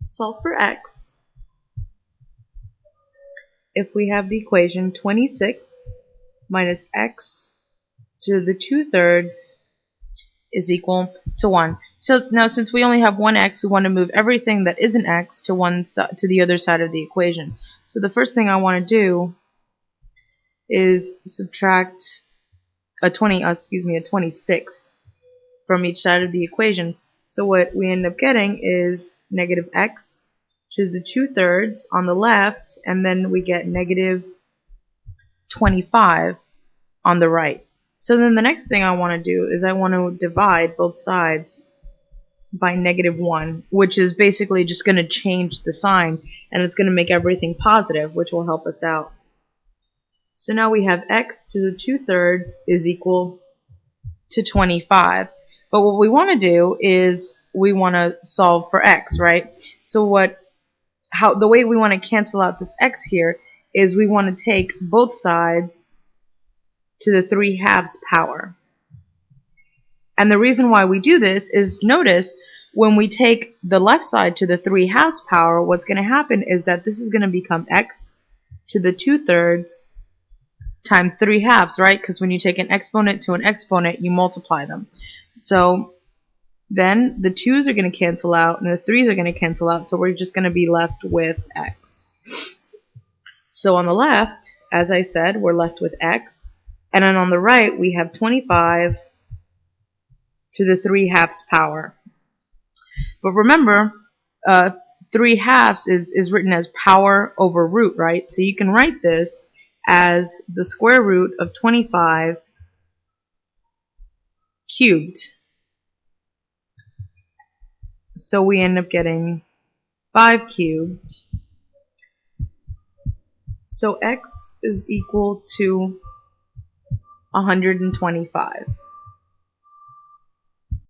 Solve for x. If we have the equation 26 minus x to the 2/3 is equal to 1. So now since we only have one x, we want to move everything that isn't x to the other side of the equation. So the first thing I want to do is subtract a 26 from each side of the equation. So what we end up getting is negative x to the 2/3 on the left, and then we get negative 25 on the right. So then the next thing I want to do is I want to divide both sides by -1, which is basically just going to change the sign, and it's going to make everything positive, which will help us out. So now we have x to the 2/3 is equal to 25. But what we want to do is we want to solve for x, right? So the way we want to cancel out this x here is we want to take both sides to the 3/2 power. And the reason why we do this is, notice, when we take the left side to the 3/2 power, what's going to happen is that this is going to become x to the 2/3 times 3/2, right? Because when you take an exponent to an exponent, you multiply them. So then the 2's are going to cancel out and the 3's are going to cancel out, so we're just going to be left with x. So on the left, as I said, we're left with x, and then on the right we have 25 to the 3/2 power. But remember, 3/2 is written as power over root, right? So you can write this as the square root of 25 cubed. So we end up getting 5 cubed. So x is equal to 125.